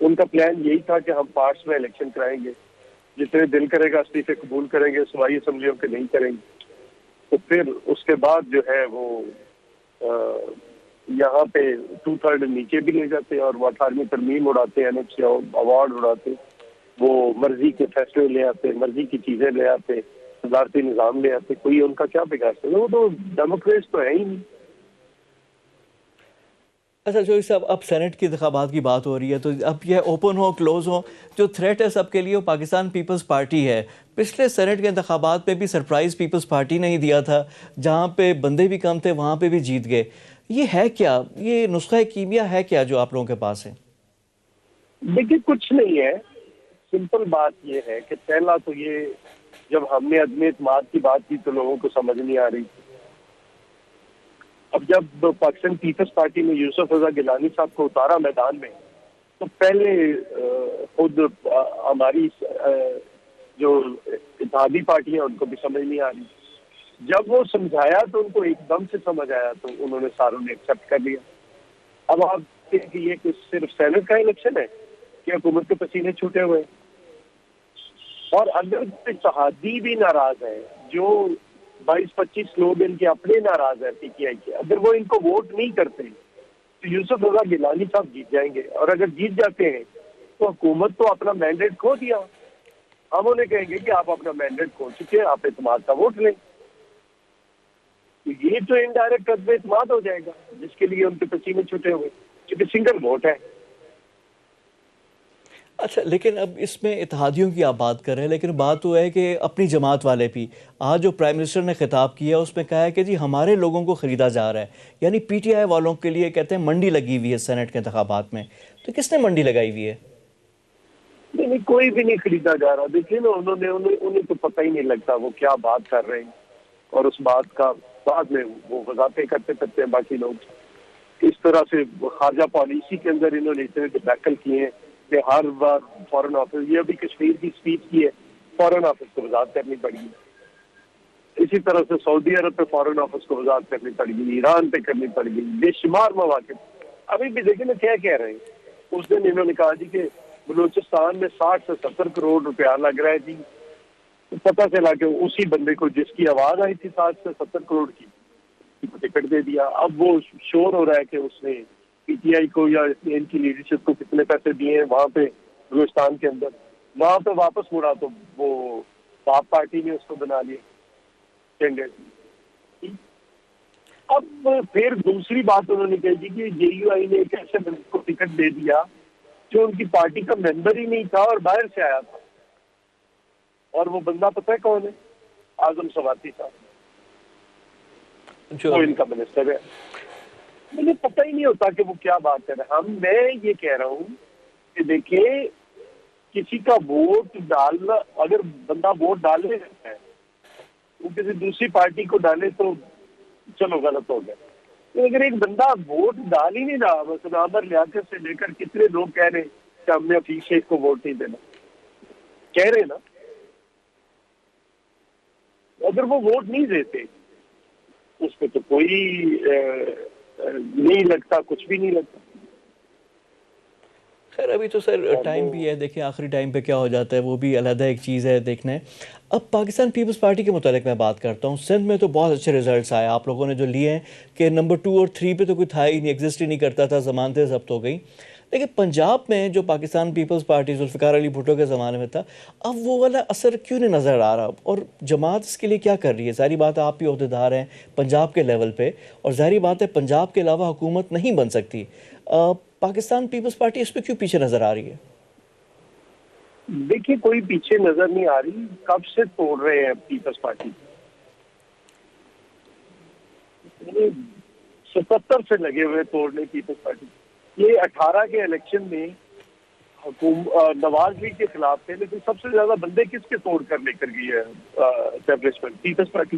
ان کا پلان یہی تھا کہ ہم پارٹس میں الیکشن کرائیں گے، جتنے دل کرے گا استعفے قبول کریں گے، صوبائی اسمبلیوں کے نہیں کریں گے. تو پھر اس کے بعد جو ہے وہ یہاں پہ 2/3 نیچے بھی لے جاتے اور وہ 18ویں ترمیم اڑاتے ہیں، ایوارڈ اڑاتے، وہ مرضی کے فیصلے لے آتے، مرضی کی چیزیں لے آتے، صدارتی نظام لے آتے. کوئی ان کا کیا بگاڑ سکتا؟ وہ تو ڈیموکریٹس تو ہے ہی نہیں. اچھا جو صاحب اب سینٹ کے انتخابات کی بات ہو رہی ہے تو اب یہ اوپن ہو کلوز ہو، جو تھریٹ ہے سب کے لیے وہ پاکستان پیپلز پارٹی ہے. پچھلے سینٹ کے انتخابات میں بھی سرپرائز پیپلز پارٹی نے ہی دیا تھا، جہاں پہ بندے بھی کم تھے وہاں پہ بھی جیت گئے. یہ ہے کیا، یہ نسخہ کیمیا ہے کیا جو آپ لوگوں کے پاس ہے؟ دیکھیے کچھ نہیں ہے، سمپل بات یہ ہے کہ پہلا تو یہ جب ہم نے عدم اعتماد کی بات کی تو لوگوں کو سمجھ نہیں آ رہی. اب جب پاکستان پیپلز پارٹی نے یوسف رضا گیلانی صاحب کو اتارا میدان میں تو پہلے خود ہماری جو اتحادی پارٹی ہیں ان کو بھی سمجھ نہیں آ رہی. جب وہ سمجھایا تو ان کو ایک دم سے سمجھ آیا تو انہوں نے ساروں نے ایکسیپٹ کر لیا. اب آپ کہ یہ کچھ صرف سینٹ کا الیکشن ہے کہ حکومت کے پسینے چھوٹے ہوئے، اور اگر اتحادی بھی ناراض ہے، جو 22-25 لوگ ان کے اپنے ناراض ہیں پی ٹی آئی کے، اگر وہ ان کو ووٹ نہیں کرتے تو یوسف رضا گیلانی صاحب جیت جائیں گے. اور اگر جیت جاتے ہیں تو حکومت تو اپنا مینڈیٹ کھو دیا، ہم انہیں کہیں گے کہ آپ اپنا مینڈیٹ کھو چکے، آپ اعتماد کا ووٹ لیں. یہ تو انڈائریکٹ عدم اعتماد ہو جائے گا جس کے لیے ان کے پسینے چھوٹے ہوئے، کیونکہ سنگل ووٹ ہے. اچھا لیکن اب اس میں اتحادیوں کی آپ بات کر رہے ہیں، لیکن بات وہ ہے کہ اپنی جماعت والے بھی آج جو پرائم منسٹر نے خطاب کیا اس میں کہا ہے کہ جی ہمارے لوگوں کو خریدا جا رہا ہے، یعنی پی ٹی آئی والوں کے لیے کہتے ہیں منڈی لگی ہوئی ہے سینٹ کے انتخابات میں. تو کس نے منڈی لگائی ہوئی ہے؟ نہیں کوئی بھی نہیں خریدا جا رہا. دیکھیے نا انہیں تو پتہ ہی نہیں لگتا وہ کیا بات کر رہے ہیں، اور اس بات کا بعد میں وہ وضاحتیں کرتے ہیں باقی لوگ. اس طرح سے خارجہ پالیسی کے اندر انہوں نے اتنے ڈبیکل کیے ہیں کہ ہر بار فارن آفس، یہ ابھی کشمیر کی اسپیچ کی ہے، فارن آفس کو وضاحت کرنی پڑی. اسی طرح سے سعودی عرب پہ فارن آفس کو وضاحت کرنی پڑ گئی، ایران پہ کرنی پڑ گئی، بے شمار مواقع. ابھی بھی دیکھیں نا کیا کہہ رہے ہیں. اس دن انہوں نے کہا جی کہ بلوچستان میں 60 سے 70 کروڑ روپیہ لگ رہا ہے جی. پتہ چلا کہ اسی بندے کو جس کی آواز آئی تھی 60 سے 70 کروڑ کی ٹکٹ دے دیا. اب وہ شور ہو رہا ہے کہ اس نے پی ٹی آئی کو یا ان کی لیڈرشپ کو کتنے پیسے دیے ہیں وہاں پہ بلوچستان کے اندر. وہاں پہ واپس مڑا تو وہ پاپ پارٹی نے اس کو بنا لیا کینڈیڈیٹ. اب پھر دوسری بات انہوں نے کہی کہ جے یو آئی نے ایک ایسے بندے کو ٹکٹ دے دیا جو ان کی پارٹی کا ممبر ہی نہیں تھا اور باہر سے آیا تھا. اور وہ بندہ پتہ ہے کون ہے؟ اعظم سواتی صاحب، جو وہ ان کا منسٹر ہے. مجھے پتہ ہی نہیں ہوتا کہ وہ کیا بات کر رہے ہیں. میں یہ کہہ رہا ہوں کہ دیکھیں کسی کا ووٹ ڈالنا، اگر بندہ ووٹ ڈالنے لگتا ہے وہ کسی دوسری پارٹی کو ڈالے تو چلو غلط ہو گیا. اگر ایک بندہ ووٹ ڈال ہی نہیں رہا، بس عامر لیاقت سے لے کر کتنے لوگ کہہ رہے کہ ہم نے حفیظ شیخ کو ووٹ نہیں دینا، کہہ رہے نا. اگر وہ ووٹ نہیں دیتے اس پہ تو کوئی نہیں لگتا، کچھ بھی نہیں لگتا. خیر ابھی تو سر ٹائم بھی ہے، دیکھیں آخری ٹائم پہ کیا ہو جاتا ہے وہ بھی علیحدہ ایک چیز ہے دیکھنا ہے. اب پاکستان پیپلز پارٹی کے متعلق میں بات کرتا ہوں. سندھ میں تو بہت اچھے ریزلٹس آئے آپ لوگوں نے جو لیے ہیں کہ نمبر 2 اور 3 پہ تو کوئی تھا ہی نہیں، ایگزسٹ ہی نہیں کرتا تھا، ضمانتیں ضبط ہو گئی. لیکن پنجاب میں جو پاکستان پیپلز پارٹی ذوالفقار علی بھٹو کے زمانے میں تھا، اب وہ والا اثر کیوں نہیں نظر آ رہا؟ اور جماعت اس کے لیے کیا کر رہی ہے؟ ظاہری بات ہے آپ بھی عہدیدار ہیں پنجاب کے لیول پہ، اور ظاہری بات ہے پنجاب کے علاوہ حکومت نہیں بن سکتی. پاکستان پیپلز پارٹی اس پہ کیوں پیچھے نظر آ رہی ہے؟ دیکھیے کوئی پیچھے نظر نہیں آ رہی. کب سے توڑ رہے ہیں پیپلز پارٹی؟ 77 سے لگے ہوئے توڑنے پیپلز پارٹی. یہ 18 کے الیکشن میں نواز لیگ کے خلاف تھے، لیکن سب سے زیادہ بندے کس کے توڑ کر لے کر گئی ہے اسٹیبلشمنٹ؟ Peoples party.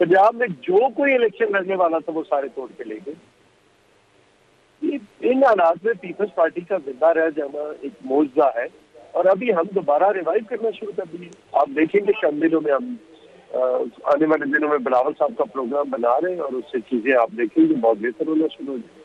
پنجاب میں جو کوئی الیکشن لڑنے والا تھا وہ سارے توڑ کے لے گئے. ان حالات میں پیپلز پارٹی کا زندہ رہ جانا ایک معجزہ ہے، اور ابھی ہم دوبارہ ریوائیو کرنا شروع کر دیے. آپ دیکھیں گے چند دنوں میں ہم آنے والے دنوں میں بلاول صاحب کا پروگرام بنا رہے ہیں، اور اس سے چیزیں آپ دیکھیں گے بہت بہتر ہونا شروع ہو جائے.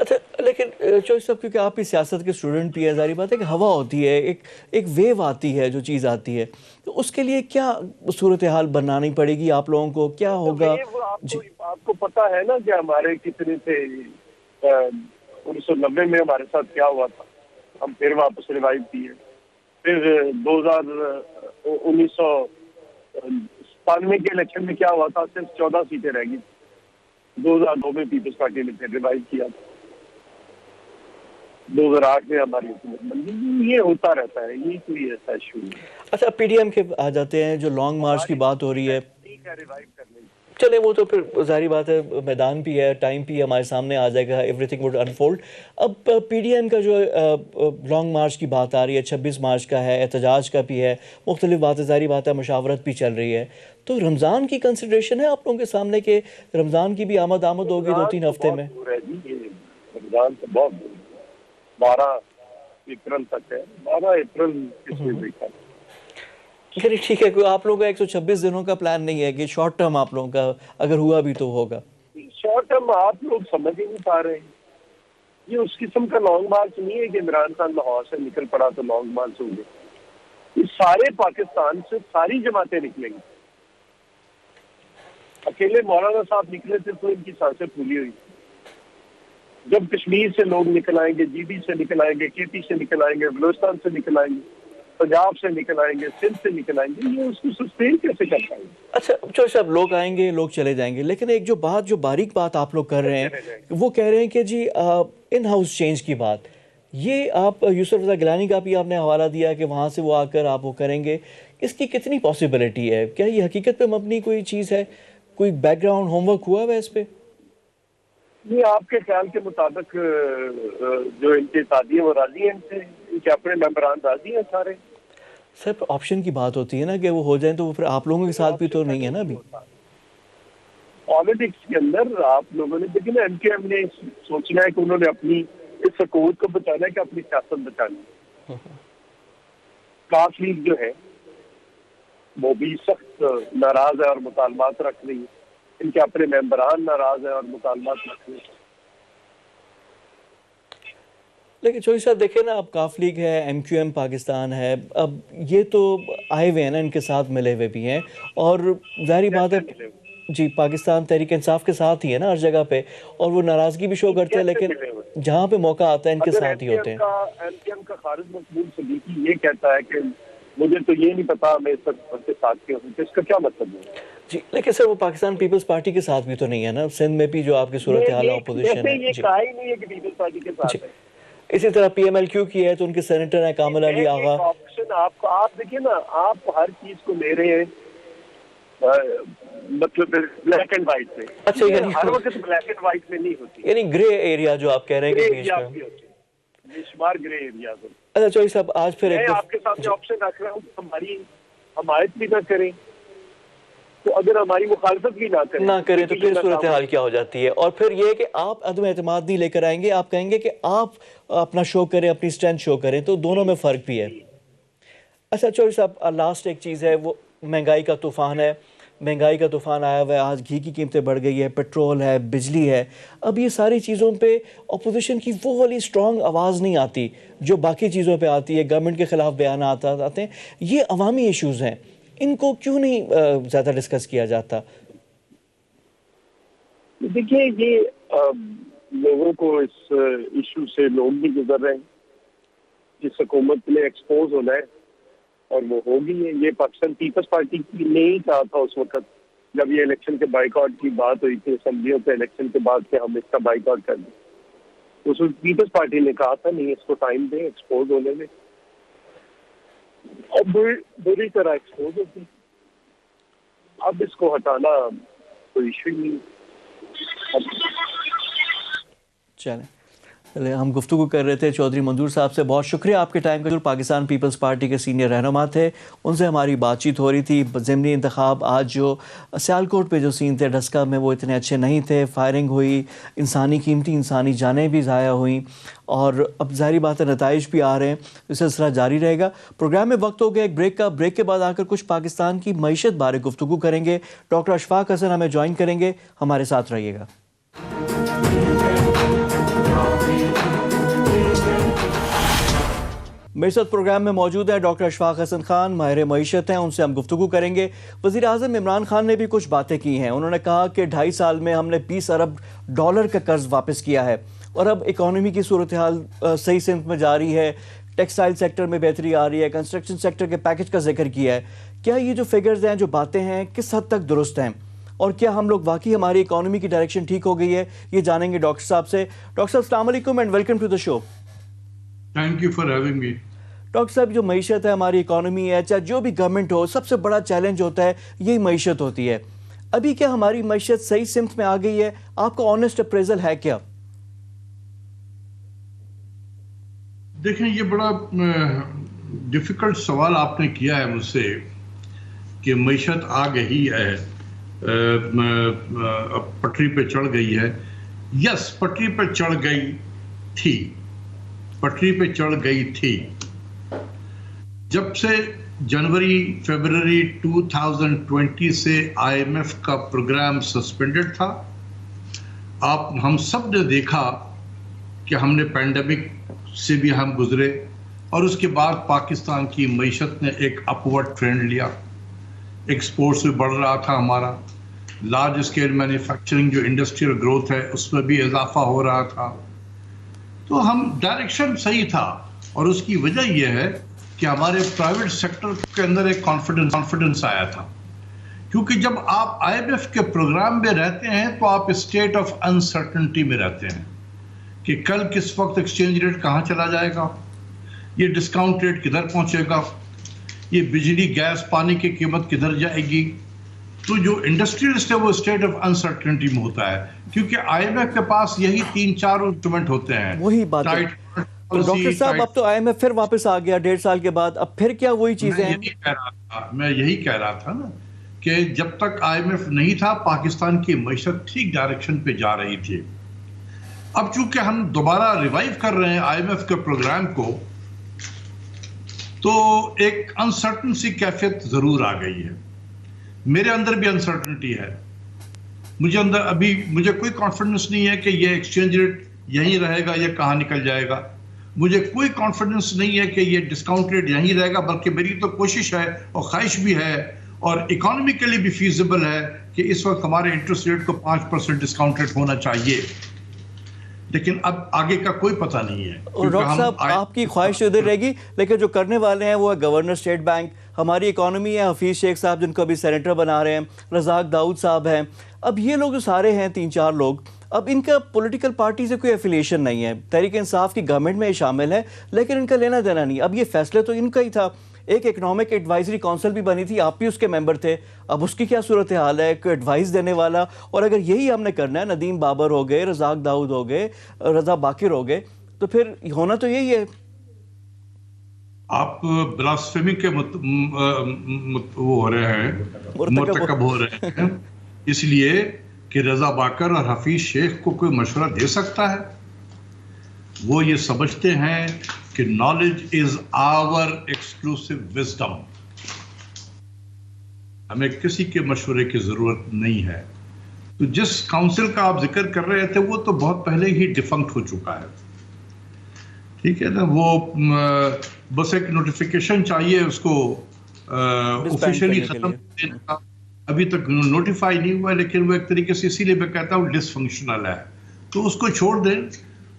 اچھا لیکن چوہدری صاحب کیونکہ آپ بھی سیاست کے اسٹوڈنٹ بھی ہے، ظاہری بات ہے کہ ہوا ہوتی ہے، ایک ویو آتی ہے، جو چیز آتی ہے، تو اس کے لیے کیا صورتحال بنانی پڑے گی آپ لوگوں کو، کیا تو ہوگا؟ وہ جی آپ کو پتا ہے نا کہ ہمارے کتنے تھے 1990 میں ہمارے ساتھ کیا ہوا تھا، ہم پھر واپس ریوائو کیے، پھر 1997 کے الیکشن میں کیا ہوا تھا، صرف 14 سیٹیں رہ گئی، 2002 میں پیپلز پارٹی نے پھر ریوائو کیا تھا، 2008 میں ہماری حکومت بن گئی، یہ ہوتا رہتا ہے، یہ کوئی ایسا ایشو نہیں اچھا پی ڈی ایم کے آ جاتے ہیں، جو لانگ مارچ کی بات ہو رہی ہے، ریوائو کرنے کی۔ چلے وہ تو پھر ظاہری بات ہے، میدان بھی ہے، ٹائم بھی ہمارے سامنے آ جائے گا، ایوری تھنگ وڈ انفولڈ۔ اب پی ڈی ایم کا جو لانگ مارچ کی بات آ رہی ہے، 26 مارچ کا ہے، احتجاج کا بھی ہے، مختلف باتیں، ظاہری بات ہے مشاورت بھی چل رہی ہے، تو رمضان کی کنسیڈریشن ہے آپ لوگوں کے سامنے کہ رمضان کی بھی آمد ہوگی 2-3 تو ہفتے بہت میں؟ دور ہے جی، یہ رمضان تو بہت دور ہے، 12 اپریل تک ہے، 12 اپریل کس نے دیکھا؟ چلیے ٹھیک ہے، کوئی آپ لوگوں کا 126 دنوں کا پلان نہیں ہے کہ شارٹ ٹرم آپ لوگوں کا اگر ہوا بھی تو ہوگا؟ شارٹ ٹرم آپ لوگ سمجھ ہی نہیں پا رہے ہیں، یہ اس قسم کا لانگ مارچ نہیں ہے کہ عمران خان لاہور سے نکل پڑا تو لانگ مارچ ہو گئے، یہ سارے پاکستان سے ساری جماعتیں نکلیں گی، اکیلے مولانا صاحب نکلے تھے تو ان کی سانسیں پھولی ہوئی، جب کشمیر سے لوگ نکل آئیں گے، جی بی سے نکل آئیں گے، کے پی سے نکل آئیں گے، بلوچستان سے نکل آئیں گے، پنجاب سے نکل آئیں گے، سندھ سے نکل آئیں گے، یہ اس کو سسٹین کیسے کر پائیں گے؟ اچھا چوہدری صاحب، لوگ آئیں گے، لوگ چلے جائیں گے، لیکن ایک جو باریک بات آپ لوگ کر رہے ہیں، چلے جائیں گے۔ وہ کہہ رہے ہیں کہ جی ان ہاؤس چینج کی بات، یہ آپ یوسف رضا گیلانی کا بھی آپ نے حوالہ دیا کہ وہاں سے وہ آ کر آپ وہ کریں گے، اس کی کتنی پاسبلٹی ہے؟ کیا یہ حقیقت پہ مبنی کوئی چیز ہے؟ کوئی بیک گراؤنڈ ہوم ورک ہوا ہے اس پہ؟ یہ آپ کے خیال کے مطابق جو ان کے ساتھی ہیں وہ راضی ہیں ان سے، ان کے اپنے ممبران راضی ہیں سارے؟ سر آپشن کی بات ہوتی ہے نا کہ وہ ہو جائیں، تو وہ پھر آپ لوگوں کے ساتھ بھی تو نہیں ہے نا ابھی؟ پالیٹکس کے اندر آپ لوگوں نے دیکھیں نا، ایم کیو ایم نے سوچنا ہے کہ انہوں نے اپنی اس حکومت کو بچانا ہے کہ اپنی سیاست بچانی ہے۔ کاف لیگ جو ہے وہ بھی سخت ناراض ہے اور مطالبات رکھ رہی ہے، ان کے اپنے ممبران ناراض ہیں اور مطالبات رکھ رہے ہیں۔ لیکن چوہدری صاحب دیکھیں نا، اب کاف لیگ ہے، ایم کیو ایم پاکستان ہے، اب یہ تو آئے ہوئے ہیں نا، ان کے ساتھ ملے ہوئے بھی ہیں، اور ظاہری بات ہے کیسے ملے ہوئے؟ جی پاکستان تحریک انصاف کے ساتھ ہی ہے نا ہر جگہ پہ، اور وہ ناراضگی بھی شو کرتے ہیں، کیسے لیکن ملے ہوئے؟ جہاں پہ موقع آتا ہے ان کے اگر ساتھ ہی ہوتے ہیں۔ ایم کیو ایم کا خارج مقبول صدیقی یہ کہتا ہے کہ مجھے تو یہ نہیں پتا میں اس وقت کے ساتھ کیوں ہوں، تو اس کا کیا مطلب ہے؟ جی لیکن سر وہ پاکستان پیپلز پارٹی کے ساتھ بھی تو نہیں ہے نا، سندھ میں بھی جو آپ کی صورتحال ہے، اپوزیشن ویسے ہے۔ یہ جی کہا ہی نہیں ہے کہ پیپلز پارٹی کے جی ساتھ ہے۔ اسی طرح پی ایم ایل کیو کی ہے تو ان کے سینیٹر ہیں کامل علی یہ آغا۔ آپشن آپ دیکھیں نا، آپ ہر چیز کو لے رہے ہیں مطلب بلیک اینڈ وائٹ میں، اچھا یہ یعنی ہر وقت بلیک اینڈ وائٹ میں نہیں ہوتی، یعنی گرے ایریا جو آپ کہہ رہے ہیں گرے کہ بیچ میں۔ ایریاز بھی ہوتے ہیں، بے شمار گرے ایریاز ہوتے اچھا چوہدری صاحب آج پھر ہیں۔ ایک میں آپ کے دفعہ سامنے آپشن رکھ رہا ہوں کہ ہماری حمایت بھی نہ کریں، تو اگر ہماری مخالفت بھی نہ کریں نہ کریں تو یہ پھر ناکام صورتحال ہوگی۔ کیا ہو جاتی ہے، اور پھر یہ کہ آپ عدم اعتماد نہیں لے کر آئیں گے، آپ کہیں گے کہ آپ اپنا شو کریں، اپنی اسٹرینتھ شو کریں، تو دونوں میں فرق بھی ہے۔ اچھا چوہدری صاحب لاسٹ ایک چیز ہے، وہ مہنگائی کا طوفان ہے، مہنگائی کا طوفان آیا ہوا ہے، آج گھی کی قیمتیں بڑھ گئی ہے، پیٹرول ہے، بجلی ہے، اب یہ ساری چیزوں پہ اپوزیشن کی وہ والی اسٹرانگ آواز نہیں آتی جو باقی چیزوں پہ آتی ہے، گورنمنٹ کے خلاف بیانات آتے ہیں، یہ عوامی ایشوز ہیں، ان کو کیوں نہیں زیادہ ڈسکس کیا جاتا؟ دیکھیے یہ لوگوں کو اس ایشو سے لوگ بھی گزر رہے ہیں، جس حکومت نے ایکسپوز ہونا ہے اور وہ ہوگی ہے۔ یہ پاکستان پیپلز پارٹی کی نے ہی کہا تھا اس وقت جب یہ الیکشن کے بائیکاٹ کی بات ہوئی تھی اسمبلیوں کے الیکشن کے بعد کہ ہم اس کا بائیکاٹ کر دیں، اس وقت پیپلز پارٹی نے کہا تھا نہیں اس کو ٹائم دیں ایکسپوز ہونے میں، اب بری طرح ایکسپوز ہوتی، اب اس کو ہٹانا کوئی ایشو ہی نہیں۔ چلیں ہم گفتگو کر رہے تھے چودھری منظور صاحب سے، بہت شکریہ آپ کے ٹائم کا، جو پاکستان پیپلز پارٹی کے سینئر رہنما تھے، ان سے ہماری بات چیت ہو رہی تھی۔ ضمنی انتخاب آج جو سیالکوٹ پہ جو سین تھے ڈسکا میں، وہ اتنے اچھے نہیں تھے، فائرنگ ہوئی، قیمتی انسانی جانیں بھی ضائع ہوئیں، اور اب ظاہری بات ہے نتائج بھی آ رہے ہیں، یہ سلسلہ جاری رہے گا۔ پروگرام میں وقت ہو گیا ایک بریک کا، بریک کے بعد آ کر کچھ پاکستان کی معیشت بارے گفتگو کریں گے، ڈاکٹر اشفاق حسن ہمیں جوائن کریں گے، ہمارے ساتھ رہیے گا۔ میرے ساتھ پروگرام میں موجود ہے ڈاکٹر اشفاق حسن خان، ماہر معیشت ہیں، ان سے ہم گفتگو کریں گے۔ وزیر اعظم عمران خان نے بھی کچھ باتیں کی ہیں۔ انہوں نے کہا کہ 2.5 سال میں ہم نے $20 ارب کا قرض واپس کیا ہے اور اب اکانومی کی صورتحال صحیح سمت میں جاری ہے، ٹیکسٹائل سیکٹر میں بہتری آ رہی ہے، کنسٹرکشن سیکٹر کے پیکج کا ذکر کیا ہے۔ کیا یہ جو فگرز ہیں، جو باتیں ہیں، کس حد تک درست ہیں اور کیا ہم لوگ واقعی ہماری اکانومی کی ڈائریکشن ٹھیک ہو گئی ہے؟ یہ جانیں گے ڈاکٹر صاحب سے۔ ڈاکٹر صاحب السلام علیکم and welcome to the show. Thank you for having me. Doctor صاحب، جو معیشت ہے، ہماری اکانومی ہے، چاہے جو بھی گورنمنٹ ہو، سب سے بڑا چیلنج ہوتا ہے یہی معیشت ہوتی ہے۔ ابھی کیا ہماری معیشت صحیح سمت میں آ گئی ہے؟ آپ کا آنیسٹ اپریزل ہے کیا؟ دیکھیں، یہ بڑا ڈیفیکلٹ سوال آپ نے کیا ہے مجھ سے کہ معیشت آ گئی ہے، پٹری پہ چڑھ گئی ہے۔ یس، پٹری پہ چڑھ گئی تھی، پٹری پہ چڑھ گئی تھی۔ جب سے جنوری فیبرری 2020 سے IMF کا پروگرام سسپینڈڈ تھا، ہم سب نے دیکھا کہ ہم نے پینڈیمک سے بھی ہم گزرے اور اس کے بعد پاکستان کی معیشت نے ایک اپورڈ ٹرینڈ لیا۔ ایکسپورٹس بھی بڑھ رہا تھا ہمارا، لارج اسکیل مینوفیکچرنگ جو انڈسٹریل گروتھ ہے اس میں بھی اضافہ ہو رہا تھا۔ تو ہم ڈائریکشن صحیح تھا اور اس کی وجہ یہ ہے کہ ہمارے پرائیویٹ سیکٹر کے اندر ایک کانفیڈنس آیا تھا، کیونکہ جب آپ IMF کے پروگرام میں رہتے ہیں تو آپ اسٹیٹ آف انسرٹنٹی میں رہتے ہیں کہ کل کس وقت ایکسچینج ریٹ کہاں چلا جائے گا، یہ ڈسکاؤنٹ ریٹ کدھر پہنچے گا، یہ بجلی گیس پانی کی قیمت کدھر جائے گی۔ تو جو انڈسٹریلسٹ ہے وہ اسٹیٹ آف انسرٹنٹی میں ہوتا ہے، کیونکہ IMF کے پاس یہی 3-4 انسٹرومنٹ ہوتے ہیں۔ وہی بات ہے ڈاکٹر صاحب، اب تو IMF پھر واپس آ گیا 1.5 سال کے بعد، اب پھر کیا وہی چیزیں ہیں؟ میں یہی کہہ رہا تھا نا کہ جب تک IMF نہیں تھا پاکستان کی معیشت ٹھیک ڈائریکشن پہ جا رہی تھی۔ اب چونکہ ہم دوبارہ ریوائیو کر رہے ہیں IMF کے پروگرام کو، تو ایک انسرٹن سی کیفیت ضرور آ گئی ہے۔ میرے اندر بھی انسرٹنٹی ہے، مجھے کوئی کانفیڈنس نہیں ہے کہ یہ ایکسچینج ریٹ یہیں رہے گا یا کہاں نکل جائے گا۔ مجھے کوئی کانفیڈنس نہیں ہے کہ یہ ڈسکاؤنٹ ریٹ یہیں رہے گا، بلکہ میری تو کوشش ہے اور خواہش بھی ہے اور اکانومیکلی بھی فیزیبل ہے کہ اس وقت ہمارے انٹرسٹ ریٹ کو 5% ڈسکاؤنٹ ریٹ ہونا چاہیے، لیکن اب آگے کا کوئی پتہ نہیں ہے۔ اور ڈاکٹر صاحب، آپ کی خواہش ادھر رہے گی، لیکن جو کرنے والے ہیں وہ ہے گورنر اسٹیٹ بینک، ہماری اکانومی ہے حفیظ شیخ صاحب جن کو ابھی سینیٹر بنا رہے ہیں، رزاق داؤد صاحب ہیں۔ اب یہ لوگ جو سارے ہیں 3-4 لوگ، اب ان کا پولیٹیکل پارٹی سے کوئی ایفیلیشن نہیں ہے، تحریک انصاف کی گورنمنٹ میں شامل ہے لیکن ان کا لینا دینا نہیں۔ اب یہ فیصلے تو ان کا ہی تھا، ایک اکنامک ایڈوائزری کونسل بھی بنی تھی، آپ بھی اس کے ممبر تھے، اب اس کی کیا صورتحال ہے؟ ایک ایڈوائز دینے والا، اور اگر یہی ہم نے کرنا ہے، ندیم بابر ہو گئے، رزاق داؤد ہو گئے، رضا باقر ہو گئے، تو پھر ہونا تو یہی ہے۔ آپ بلاسفیمی کے وہ ہو رہے ہیں، مرتکب ہو رہے ہیں، اس لیے کہ رضا باقر اور حفیظ شیخ کو کوئی مشورہ دے سکتا ہے؟ وہ یہ سمجھتے ہیں کہ knowledge is our exclusive wisdom, ہمیں کسی کے مشورے کی ضرورت نہیں ہے۔ تو جس کاؤنسل کا آپ ذکر کر رہے تھے وہ تو بہت پہلے ہی ڈیفنکٹ ہو چکا ہے، ٹھیک ہے نا۔ وہ بس ایک نوٹیفیکیشن چاہیے اس کو آفیشلی ختم کرنے کا، ابھی تک نوٹیفائی نہیں ہوا، لیکن وہ ایک طریقے سے اسی لیے میں کہتا ہوں ڈس فنکشنل ہے، تو اس کو چھوڑ دیں۔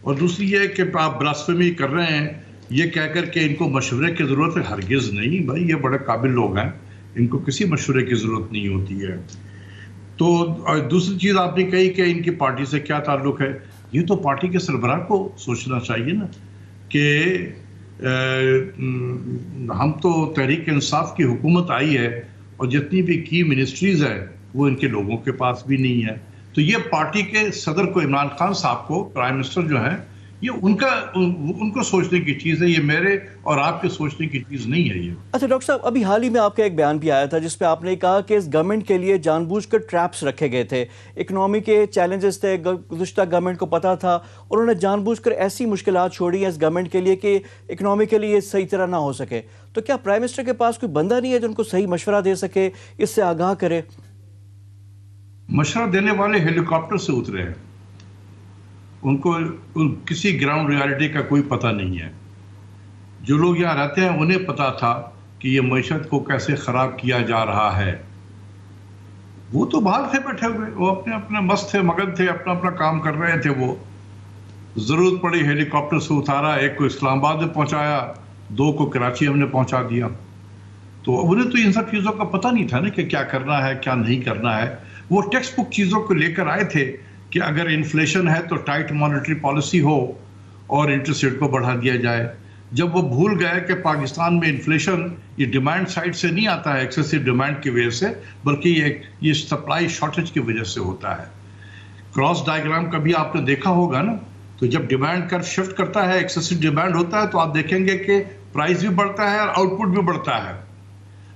اور دوسری یہ کہ آپ بلاسفیمی کر رہے ہیں یہ کہہ کر کہ ان کو مشورے کی ضرورت ہے، ہرگز نہیں بھائی، یہ بڑے قابل لوگ ہیں، ان کو کسی مشورے کی ضرورت نہیں ہوتی ہے۔ تو دوسری چیز آپ نے کہی کہ ان کی پارٹی سے کیا تعلق ہے، یہ تو پارٹی کے سربراہ کو سوچنا چاہیے نا کہ ہم تو تحریک انصاف کی حکومت آئی ہے اور جتنی بھی کی منسٹریز ہیں وہ ان کے لوگوں کے پاس بھی نہیں ہے، تو یہ پارٹی کے صدر کو، عمران خان صاحب کو، پرائم منسٹر جو ہیں، یہ ان کو سوچنے کی چیز ہے، یہ میرے اور آپ کے سوچنے کی چیز نہیں ہے یہ۔ اچھا ڈاکٹر صاحب، ابھی حال ہی میں آپ کا ایک بیان بھی آیا تھا جس پہ آپ نے کہا کہ اس گورنمنٹ کے لیے جان بوجھ کر ٹریپس رکھے گئے تھے، اکنامی کے چیلنجز تھے، گزشتہ گورنمنٹ کو پتا تھا، اور انہوں نے جان بوجھ کر ایسی مشکلات چھوڑی ہیں اس گورنمنٹ کے لیے کہ اکنامیکلی یہ صحیح طرح نہ ہو سکے۔ تو کیا پرائم منسٹر کے پاس کوئی بندہ نہیں ہے جو ان کو صحیح مشورہ دے سکے، اس سے آگاہ کرے؟ مشورہ دینے والے ہیلی کاپٹر سے اترے ہیں، ان کو کسی گراؤنڈ ریالٹی کا کوئی پتہ نہیں ہے۔ جو لوگ یہاں رہتے ہیں انہیں پتا تھا کہ یہ معیشت کو کیسے خراب کیا جا رہا ہے. وہ تو باہر تھے بیٹھے ہوئے, وہ اپنے اپنے مست تھے, مگن تھے, اپنا اپنا کام کر رہے تھے. وہ ضرورت پڑی ہیلی کاپٹر سے اتارا, ایک کو اسلام آباد میں پہنچایا, 2 کو کراچی ہم نے پہنچا دیا. تو انہیں تو ان سب چیزوں کا پتہ نہیں تھا نا کہ کیا کرنا ہے کیا نہیں کرنا ہے. وہ ٹیکسٹ بک چیزوں کو لے کر آئے تھے کہ اگر انفلیشن ہے تو ٹائٹ مانیٹری پالیسی ہو اور انٹرسٹ ریٹ کو بڑھا دیا جائے. جب وہ بھول گئے کہ پاکستان میں انفلیشن یہ ڈیمانڈ سائڈ سے نہیں آتا ہے ایکسیسو ڈیمانڈ کی وجہ سے, بلکہ یہ سپلائی شارٹیج کی وجہ سے ہوتا ہے. کراس ڈائیگرام کبھی آپ نے دیکھا ہوگا نا, تو جب ڈیمانڈ کر شفٹ کرتا ہے, ایکسیسو ڈیمانڈ ہوتا ہے, تو آپ دیکھیں گے کہ پرائز بھی بڑھتا ہے اور آؤٹ پٹ بھی بڑھتا ہے.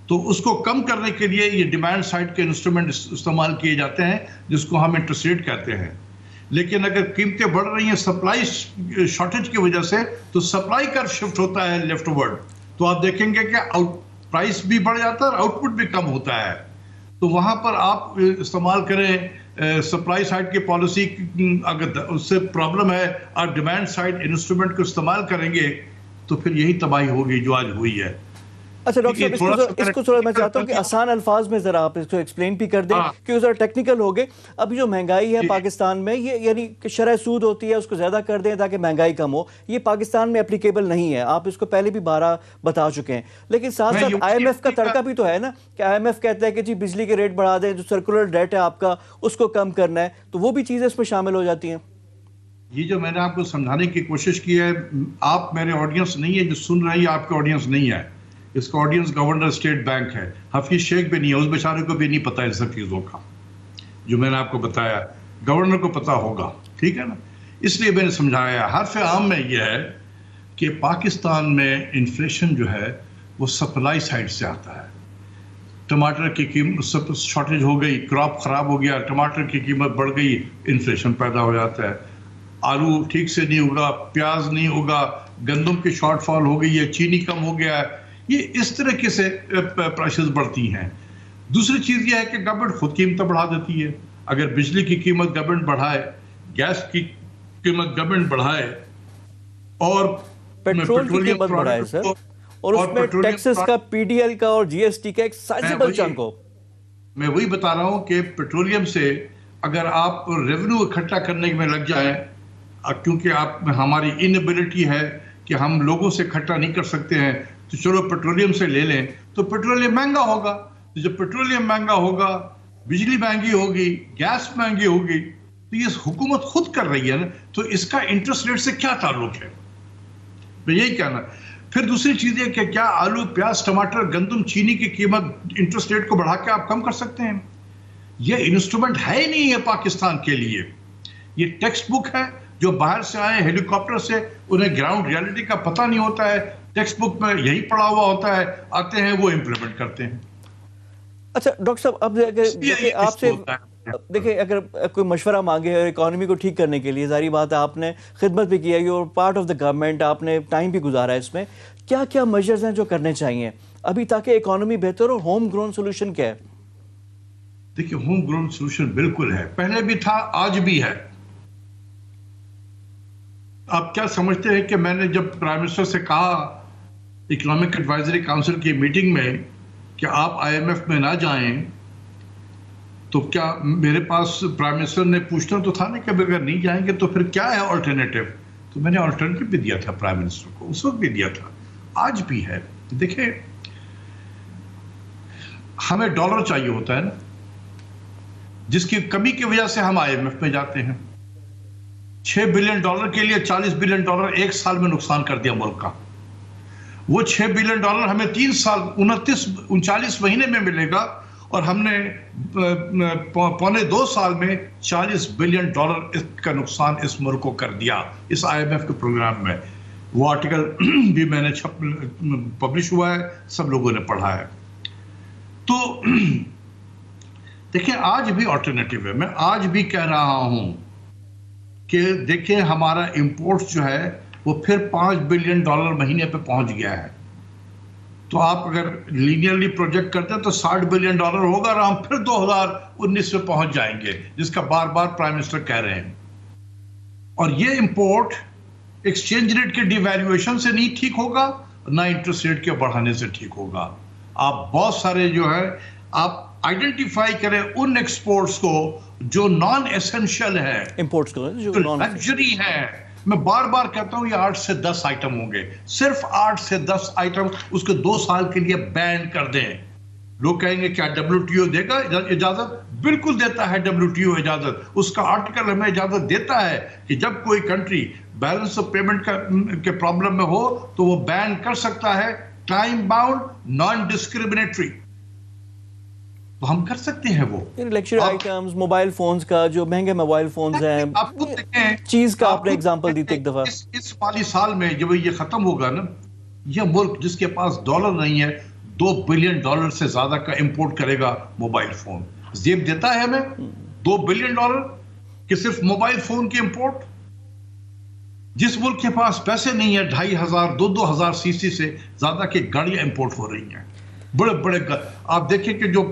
تو اس کو کم کرنے کے لیے یہ ڈیمانڈ سائڈ کے انسٹرومنٹ استعمال کیے جاتے ہیں جس کو ہم انٹرسٹ ریٹ کہتے ہیں. لیکن اگر قیمتیں بڑھ رہی ہیں سپلائی شارٹیج کی وجہ سے, تو سپلائی کر شفٹ ہوتا ہے لیفٹ ورڈ, تو آپ دیکھیں گے کہ پرائس بھی بڑھ جاتا ہے اور آؤٹ پٹ بھی کم ہوتا ہے. تو وہاں پر آپ استعمال کریں سپلائی سائڈ کی پالیسی. اگر اس سے پرابلم ہے, آپ ڈیمانڈ سائڈ انسٹرومنٹ کو استعمال کریں گے تو پھر یہی تباہی ہوگی جو آج ہوئی ہے. اچھا ڈاکٹر صاحب اس کو تھوڑا میں چاہتا ہوں کہ آسان الفاظ میں ذرا آپ اس کو ایکسپلین بھی کر دیں, کیونکہ ذرا ٹیکنیکل ہو گئے. ابھی جو مہنگائی ہے پاکستان میں, یہ یعنی کہ شرح سود ہوتی ہے, اس کو زیادہ کر دیں تاکہ مہنگائی کم ہو, یہ پاکستان میں اپلیکیبل نہیں ہے. آپ اس کو پہلے بھی 12 بتا چکے ہیں. لیکن ساتھ ساتھ آئی ایم ایف کا تڑکا بھی تو ہے نا, کہ آئی ایم ایف کہتا ہے کہ جی بجلی کے ریٹ بڑھا دیں, جو سرکولر ڈیٹ ہے آپ کا اس کو کم کرنا ہے, تو وہ بھی چیزیں اس میں شامل ہو جاتی ہیں. یہ جو میں نے آپ کو سمجھانے کی کوشش کی ہے, آپ میرے آڈینس نہیں ہے جو سن رہی ہے, آپ کے آڈینس نہیں ہے. اس کا آڈینس گورنر اسٹیٹ بینک ہے, حفیظ شیخ بھی نہیں ہے, اس بیچارے کو بھی نہیں پتا ان سب چیزوں کا جو میں نے آپ کو بتایا. گورنر کو پتا ہوگا, ٹھیک ہے نا, اس لیے میں نے سمجھایا. حرف عام میں یہ ہے کہ پاکستان میں انفلیشن جو ہے وہ سپلائی سائڈ سے آتا ہے. ٹماٹر کی قیمت شارٹیج ہو گئی, کراپ خراب ہو گیا, ٹماٹر کی قیمت بڑھ گئی, انفلیشن پیدا ہو جاتا ہے. آلو ٹھیک سے نہیں ہوگا, پیاز نہیں ہوگا, گندم کی شارٹ فال ہو گئی ہے, چینی کم ہو گیا ہے, یہ اس طریقے سے پرائسز بڑھتی ہیں. دوسری چیز یہ ہے کہ گورنمنٹ خود قیمتیں بڑھا دیتی ہے. اگر بجلی کی قیمت گورنمنٹ بڑھائے, گیس کی قیمت گورنمنٹ بڑھائے اور پیٹرول کی قیمت بڑھائے سر, اور اس میں ٹیکسز کا, پی ڈی ایل کا اور جی ایس ٹی کا ایک سائزبل چنک ہو. میں وہی بتا رہا ہوں کہ پیٹرولیم سے اگر آپ ریونیو اکٹھا کرنے میں لگ جائیں, کیونکہ آپ ہماری انیبلٹی ہے کہ ہم لوگوں سے اکٹھا نہیں کر سکتے ہیں, تو چلو پیٹرولیم سے لے لیں, تو پیٹرولیم مہنگا ہوگا. جب پیٹرولیم مہنگا ہوگا, بجلی مہنگی ہوگی, گیس مہنگی ہوگی, تو یہ حکومت خود کر رہی ہے نا, تو اس کا انٹرسٹ ریٹ سے کیا تعلق ہے؟ میں یہی کہنا. پھر دوسری چیز یہ کہ کیا آلو, پیاز, ٹماٹر, گندم, چینی کی قیمت انٹرسٹ ریٹ کو بڑھا کے آپ کم کر سکتے ہیں؟ یہ انسٹرومنٹ ہے ہی نہیں ہے پاکستان کے لیے. یہ ٹیکسٹ بک ہے, جو باہر سے آئے ہیلی کاپٹر سے, انہیں گراؤنڈ ریالٹی کا پتہ نہیں ہوتا ہے. ٹیکسٹ بک میں یہی پڑھا ہوا ہوتا ہے, آتے ہیں وہ امپلیمنٹ کرتے ہیں. اچھا ڈاکٹر صاحب, اب آپ سے دیکھیں, اگر کوئی مشورہ مانگے اور اکانومی کو ٹھیک کرنے کے لیے, ظاہری بات ہے آپ نے خدمت بھی کی ہے, you part of the government, آپ نے ٹائم بھی گزارا ہے اس میں, کیا کیا میجرز ہیں جو کرنے چاہیے ابھی تاکہ اکانومی بہتر ہو؟ ہوم گرون سولوشن کیا ہے؟ دیکھیے, ہوم گرون سولوشن بالکل ہے, پہلے بھی تھا, آج بھی ہے. آپ کیا سمجھتے ہیں کہ میں نے جب پرائم منسٹر سے کہا اکنامک ایڈوائزری کاؤنسل کی میٹنگ میں کہ آپ آئی ایم ایف میں نہ جائیں, تو کیا میرے پاس پرائم منسٹر نے پوچھنا تو تھا نا کہ اگر نہیں جائیں گے تو پھر کیا ہے آلٹرنیٹو؟ تو میں نے آلٹرنیٹو بھی دیا تھا پرائم منسٹر کو, اس وقت بھی دیا تھا, آج بھی ہے. دیکھیں, ہمیں ڈالر چاہیے ہوتا ہے نا, جس کی کمی کی وجہ سے ہم آئی ایم ایف میں جاتے ہیں. $6 بلین کے لیے $40 بلین ایک سال میں نقصان کر دیا ملک کا. وہ $6 بلین ہمیں 3 سال 39 مہینے میں ملے گا, اور ہم نے 1.25 سال میں $40 بلین کا نقصان اس ملک کو کر دیا اس آئی ایم ایف کے پروگرام میں. وہ آرٹیکل بھی میں نے پبلش ہوا ہے, سب لوگوں نے پڑھا ہے. تو دیکھیں, آج بھی آلٹرنیٹو ہے. میں آج بھی کہہ رہا ہوں کہ دیکھیں, ہمارا امپورٹ جو ہے وہ پھر $5 بلین مہینے پہ پہنچ گیا ہے. تو آپ اگر لینئرلی پروجیکٹ کرتے ہیں تو $60 بلین ہوگا, اور ہم پھر 2019 میں پہنچ جائیں گے, جس کا بار بار پرائم منسٹر کہہ رہے ہیں. اور یہ امپورٹ ایکسچینج ریٹ کے ڈی ویلیویشن سے نہیں ٹھیک ہوگا, نہ انٹرسٹ ریٹ کے بڑھانے سے ٹھیک ہوگا. آپ بہت سارے جو ہے آپ آئیڈینٹیفائی کریں ان ایکسپورٹس کو جو نان ایسنشل ہے, امپورٹس کو جو لگژری ہے. میں بار بار کہتا ہوں یہ 8 سے 10 آئٹم ہوں گے, صرف 8 سے 10 آئٹم, اس کے 2 سال کے لیے بین کر دیں. لوگ کہیں گے کیا WTO دے گا اجازت؟ بالکل دیتا ہے WTO اجازت. اس کا آرٹیکل ہمیں اجازت دیتا ہے کہ جب کوئی کنٹری بیلنس آف پیمنٹ کے پرابلم میں ہو تو وہ بین کر سکتا ہے, ٹائم باؤنڈ, نان ڈسکریمنیٹری. تو ہم کر سکتے ہیں وہ لیکچر آئٹمز, موبائل فونز کا, جو مہنگے موبائل فونز ہیں, آپ کو دیکھیں, چیز کا آپ نے ایگزامپل دی تھی ایک دفعہ. اس مالی سال میں جب یہ ختم ہوگا نا, یہ ملک جس کے پاس ڈالر نہیں ہے $2 بلین سے زیادہ کا امپورٹ کرے گا موبائل فون. زیب دیتا ہے ہمیں $2 بلین کہ صرف موبائل فون کی امپورٹ. جس ملک کے پاس پیسے نہیں ہے 2500 2,000 cc سے زیادہ کی گاڑیاں امپورٹ ہو رہی ہیں. بڑے بڑے آپ دیکھیں کہ جو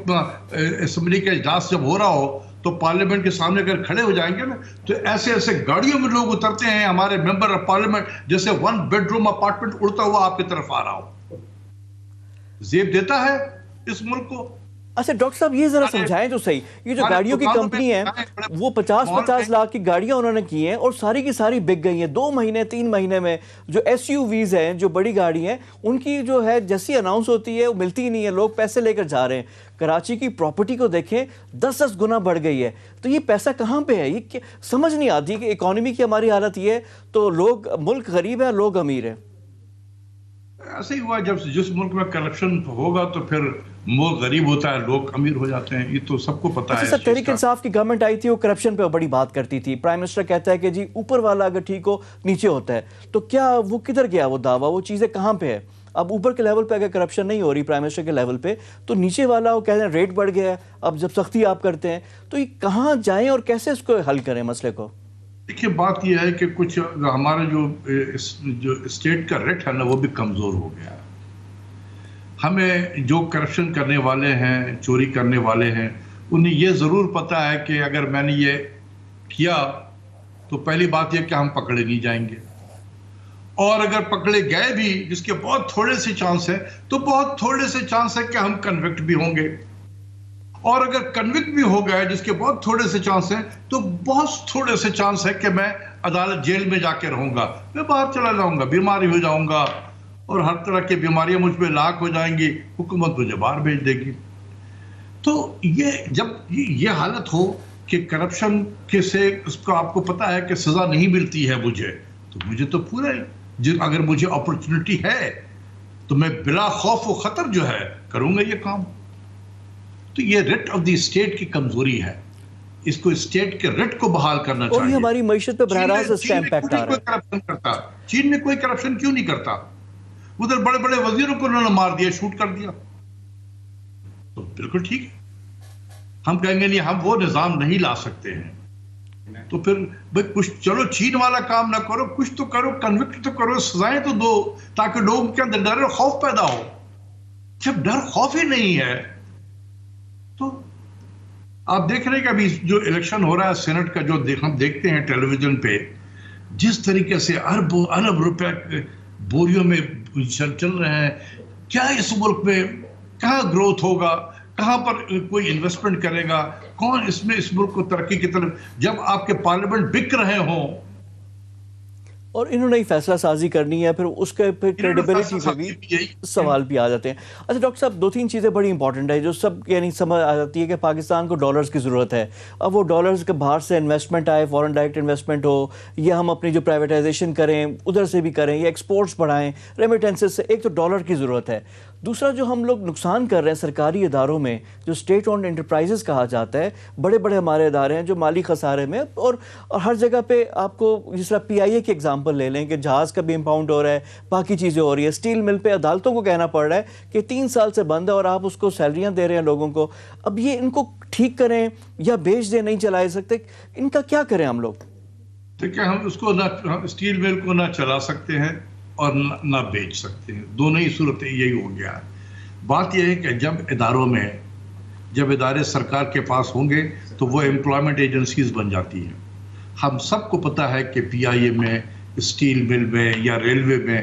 اسمبلی کا اجلاس جب ہو رہا ہو تو پارلیمنٹ کے سامنے اگر کھڑے ہو جائیں گے نا تو ایسے ایسے گاڑیوں میں لوگ اترتے ہیں ہمارے ممبر آف پارلیمنٹ, جیسے 1 بیڈروم اپارٹمنٹ اڑتا ہوا آپ کی طرف آ رہا ہو. زیب دیتا ہے اس ملک کو. اچھا ڈاکٹر صاحب یہ ذرا سمجھائیں تو صحیح, یہ جو گاڑیوں کی کمپنی ہے وہ 50 لاکھ کی گاڑیاں انہوں نے کی ہیں اور ساری کی ساری بک گئی ہیں 2 مہینے 3 مہینے میں. جو SUVs ہیں, جو بڑی گاڑی ہیں, ان کی جو ہے جیسی اناؤنس ہوتی ہے وہ ملتی ہی نہیں ہے, لوگ پیسے لے کر جا رہے ہیں. کراچی کی پراپرٹی کو دیکھیں 10 گنا بڑھ گئی ہے. تو یہ پیسہ کہاں پہ ہے؟ یہ سمجھ نہیں آتی کہ اکانومی کی ہماری حالت یہ ہے تو لوگ, ملک غریب ہے, لوگ امیر ہیں. ایسے ہی ہوا جب جس ملک میں کرپشن ہوگا تو پھر ملک غریب ہوتا ہے, لوگ امیر ہو جاتے ہیں. یہ تو سب کو پتا ہے. سر تحریک انصاف کی گورنمنٹ آئی تھی, وہ کرپشن پہ بڑی بات کرتی تھی. پرائم منسٹر کہتا ہے کہ جی اوپر والا اگر ٹھیک ہو نیچے ہوتا ہے. تو کیا وہ کدھر گیا وہ دعویٰ؟ وہ چیزیں کہاں پہ ہے؟ اب اوپر کے لیول پہ اگر کرپشن نہیں ہو رہی پرائم منسٹر کے لیول پہ, تو نیچے والا وہ کہتے ہیں ریٹ بڑھ گیا ہے, اب جب سختی آپ کرتے ہیں تو یہ کہاں جائیں اور کیسے اس کو حل کریں مسئلے کو؟ دیکھیے بات یہ ہے کہ کچھ ہمارا جو اسٹیٹ کا ریٹ ہے نا وہ بھی کمزور ہو گیا ہے. ہمیں جو کرپشن کرنے والے ہیں, چوری کرنے والے ہیں, انہیں یہ ضرور پتا ہے کہ اگر میں نے یہ کیا تو پہلی بات یہ کہ ہم پکڑے نہیں جائیں گے, اور اگر پکڑے گئے بھی جس کے بہت تھوڑے سے چانس ہے تو بہت تھوڑے سے چانس ہے کہ ہم کنوکٹ بھی ہوں گے, اور اگر کنوکٹ بھی ہو گئے جس کے بہت تھوڑے سے چانس ہیں تو بہت تھوڑے سے چانس ہے کہ میں عدالت جیل میں جا کے رہوں گا, میں باہر چلا جاؤں گا, بیماری ہو جاؤں گا اور ہر طرح کی بیماریاں مجھ پہ لاحق ہو جائیں گی, حکومت مجھے باہر بھیج دے گی. تو یہ جب یہ حالت ہو کہ کرپشن کے سے اس کو آپ کو پتا ہے کہ سزا نہیں ملتی ہے مجھے, تو مجھے تو پورا اگر مجھے اپرچونٹی ہے تو میں بلا خوف و خطر جو ہے کروں گا یہ کام. تو یہ ریٹ آف دی اسٹیٹ کی کمزوری ہے, اس کو اسٹیٹ کے ریٹ کو بحال کرنا چاہیے. اور یہ ہماری معیشت پہ براہ راست اس کا امپیکٹ آ رہا ہے. چین میں کوئی کرپشن کیوں نہیں کرتا؟ ادھر بڑے بڑے وزیروں کو انہوں نے مار دیا, شوٹ کر دیا. تو بالکل ٹھیک ہے, ہم کہیں گے نہیں ہم وہ نظام نہیں لا سکتے ہیں. تو پھر بھائی کچھ چلو چین والا کام نہ کرو, کچھ تو کرو, کنوکٹ تو کرو, سزائیں تو دو تاکہ لوگوں کے اندر ڈر اور خوف پیدا ہو. جب ڈر خوف ہی نہیں ہے تو آپ دیکھ رہے ہیں کہ ابھی جو الیکشن ہو رہا ہے سینٹ کا, جو ہم دیکھتے ہیں ٹیلی ویژن پہ, جس طریقے سے ارب روپے بوریوں میں چل رہے ہیں, کیا اس ملک میں کہاں گروتھ ہوگا, کہاں پر کوئی انویسٹمنٹ کرے گا, کون اس میں اس ملک کو ترقی کی طرف, جب آپ کے پارلیمنٹ بک رہے ہوں اور انہوں نے فیصلہ سازی کرنی ہے, پھر اس کے پھر کریڈیبلٹی پہ بھی سوال بھی آ جاتے ہیں. اچھا ڈاکٹر صاحب 2-3 چیزیں بڑی امپورٹنٹ ہے جو سب یعنی سمجھ آ جاتی ہے کہ پاکستان کو ڈالرز کی ضرورت ہے. اب وہ ڈالرز کے باہر سے انویسٹمنٹ آئے, فورن ڈائریکٹ انویسٹمنٹ ہو, یا ہم اپنی جو پرائیویٹائزیشن کریں ادھر سے بھی کریں, یا ایکسپورٹس بڑھائیں, ریمیٹنسز سے. ایک تو ڈالر کی ضرورت ہے. دوسرا جو ہم لوگ نقصان کر رہے ہیں سرکاری اداروں میں, جو اسٹیٹ اونڈ انٹرپرائزز کہا جاتا ہے, بڑے بڑے ہمارے ادارے ہیں جو مالی خسارے میں, اور ہر جگہ پہ آپ کو جس طرح PIA کی ایگزامپل لے لیں کہ جہاز کا بھی امپاؤنڈ ہو رہا ہے, باقی چیزیں ہو رہی ہے. اسٹیل مل پہ عدالتوں کو کہنا پڑ رہا ہے کہ 3 سال سے بند ہے اور آپ اس کو سیلریاں دے رہے ہیں لوگوں کو. اب یہ ان کو ٹھیک کریں یا بیچ دیں, نہیں چلا سکتے, ان کا کیا کریں ہم لوگ؟ دیکھیں ہم اس کو نہ اسٹیل مل کو نہ چلا سکتے ہیں اور نہ بیچ سکتے ہیں, دونوں ہی صورتیں یہی ہو گیا ہے. بات یہ ہے کہ جب ادارے سرکار کے پاس ہوں گے تو وہ امپلائمنٹ ایجنسیز بن جاتی ہیں. ہم سب کو پتہ ہے کہ PIA میں, اسٹیل مل میں یا ریلوے میں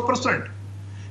100%,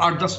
8-10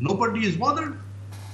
Nobody is bothered.